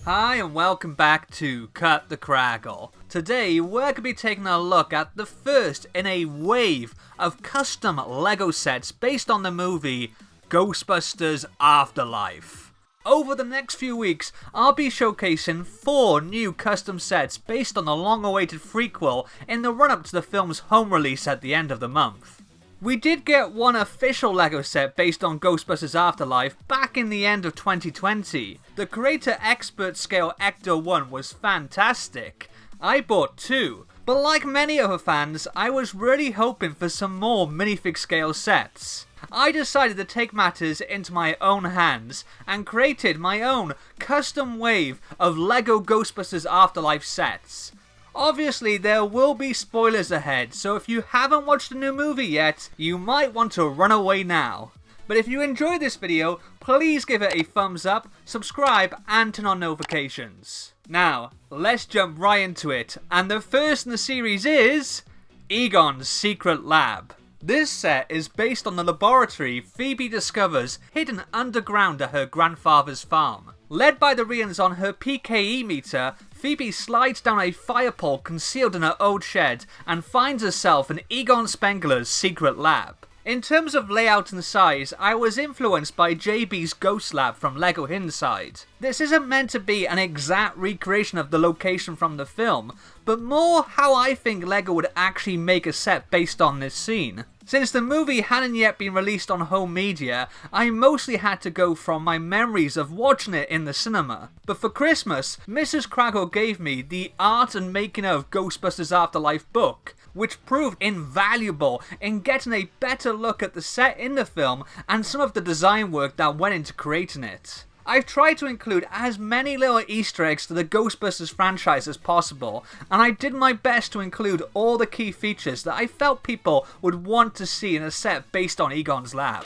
Hi and welcome back to Cut the Craggle. Today we're going to be taking a look at the first in a wave of custom LEGO sets based on the movie Ghostbusters Afterlife. Over the next few weeks, I'll be showcasing 4 new custom sets based on the long-awaited prequel in the run-up to the film's home release at the end of the month. We did get one official LEGO set based on Ghostbusters Afterlife back in the end of 2020. The Creator Expert Scale ECTO-1 was fantastic. I bought 2, but like many other fans, I was really hoping for some more minifig scale sets. I decided to take matters into my own hands and created my own custom wave of LEGO Ghostbusters Afterlife sets. Obviously, there will be spoilers ahead, so if you haven't watched the new movie yet, you might want to run away now. But if you enjoyed this video, please give it a thumbs up, subscribe, and turn on notifications. Now, let's jump right into it, and the first in the series is Egon's Secret Lab. This set is based on the laboratory Phoebe discovers hidden underground at her grandfather's farm. Led by the readings on her PKE meter, Phoebe slides down a fire pole concealed in her old shed and finds herself in Egon Spengler's secret lab. In terms of layout and size, I was influenced by JB's Ghost Lab from LEGO Inside. This isn't meant to be an exact recreation of the location from the film, but more how I think LEGO would actually make a set based on this scene. Since the movie hadn't yet been released on home media, I mostly had to go from my memories of watching it in the cinema. But for Christmas, Mrs. Craggle gave me the Art and Making of Ghostbusters Afterlife book, which proved invaluable in getting a better look at the set in the film and some of the design work that went into creating it. I've tried to include as many little Easter eggs to the Ghostbusters franchise as possible, and I did my best to include all the key features that I felt people would want to see in a set based on Egon's lab.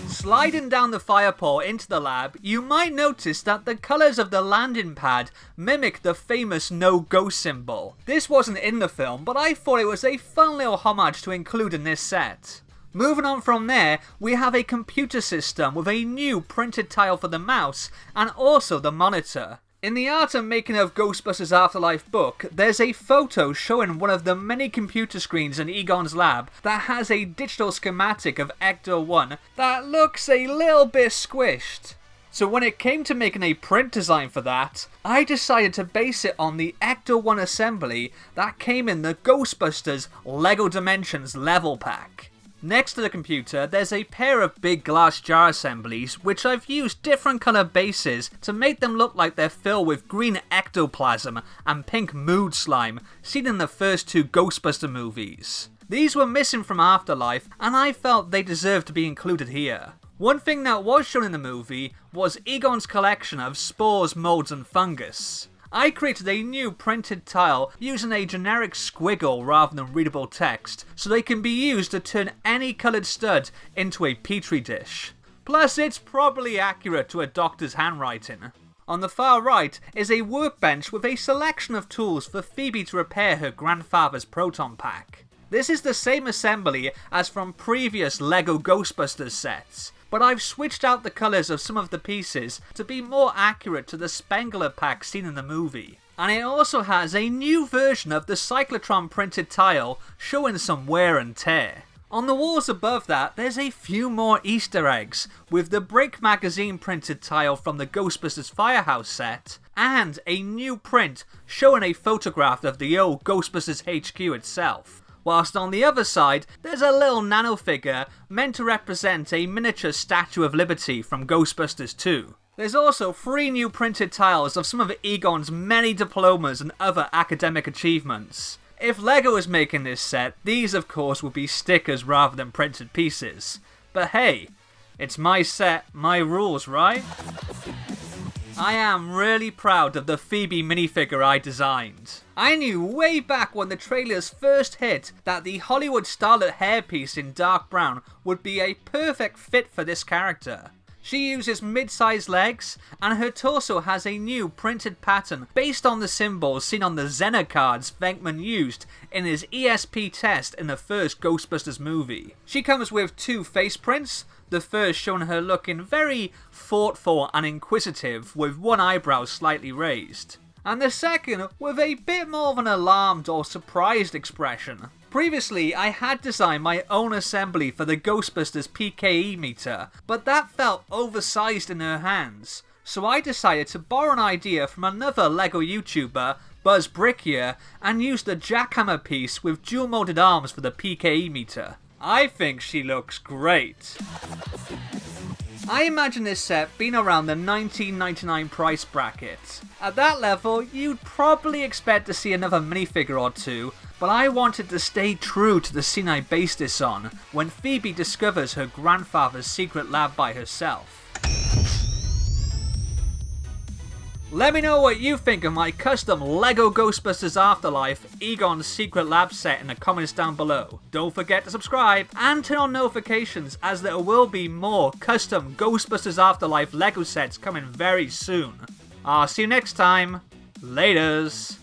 Sliding down the fire pole into the lab, you might notice that the colours of the landing pad mimic the famous no ghost symbol. This wasn't in the film, but I thought it was a fun little homage to include in this set. Moving on from there, we have a computer system with a new printed tile for the mouse and also the monitor. In the Art and Making of Ghostbusters Afterlife book, there's a photo showing one of the many computer screens in Egon's lab that has a digital schematic of ECTO-1 that looks a little bit squished. So when it came to making a print design for that, I decided to base it on the ECTO-1 assembly that came in the Ghostbusters LEGO Dimensions level pack. Next to the computer, there's a pair of big glass jar assemblies which I've used different colour bases to make them look like they're filled with green ectoplasm and pink mood slime seen in the first 2 Ghostbuster movies. These were missing from Afterlife and I felt they deserved to be included here. One thing that was shown in the movie was Egon's collection of spores, molds and fungus. I created a new printed tile using a generic squiggle rather than readable text, so they can be used to turn any coloured stud into a petri dish. Plus, it's probably accurate to a doctor's handwriting. On the far right is a workbench with a selection of tools for Phoebe to repair her grandfather's proton pack. This is the same assembly as from previous LEGO Ghostbusters sets, but I've switched out the colours of some of the pieces to be more accurate to the Spengler pack seen in the movie. And it also has a new version of the cyclotron printed tile showing some wear and tear. On the walls above that, there's a few more Easter eggs, with the Brick magazine printed tile from the Ghostbusters Firehouse set, and a new print showing a photograph of the old Ghostbusters HQ itself. Whilst on the other side, there's a little nano figure meant to represent a miniature Statue of Liberty from Ghostbusters 2. There's also 3 new printed tiles of some of Egon's many diplomas and other academic achievements. If LEGO is making this set, these of course would be stickers rather than printed pieces. But hey, it's my set, my rules, right? I am really proud of the Phoebe minifigure I designed. I knew way back when the trailers first hit that the Hollywood starlet hairpiece in dark brown would be a perfect fit for this character. She uses mid-sized legs, and her torso has a new printed pattern based on the symbols seen on the Xena cards Venkman used in his ESP test in the first Ghostbusters movie. She comes with 2 face prints, the first showing her looking very thoughtful and inquisitive with one eyebrow slightly raised, and the second with a bit more of an alarmed or surprised expression. Previously, I had designed my own assembly for the Ghostbusters PKE meter, but that felt oversized in her hands, so I decided to borrow an idea from another LEGO YouTuber, Buzz Brickier, and use the jackhammer piece with dual molded arms for the PKE meter. I think she looks great. I imagine this set being around the $19.99 price bracket. At that level, you'd probably expect to see another minifigure or two, but I wanted to stay true to the scene I based this on, when Phoebe discovers her grandfather's secret lab by herself. Let me know what you think of my custom LEGO Ghostbusters Afterlife Egon secret lab set in the comments down below. Don't forget to subscribe and turn on notifications, as there will be more custom Ghostbusters Afterlife LEGO sets coming very soon. I'll see you next time. Laters.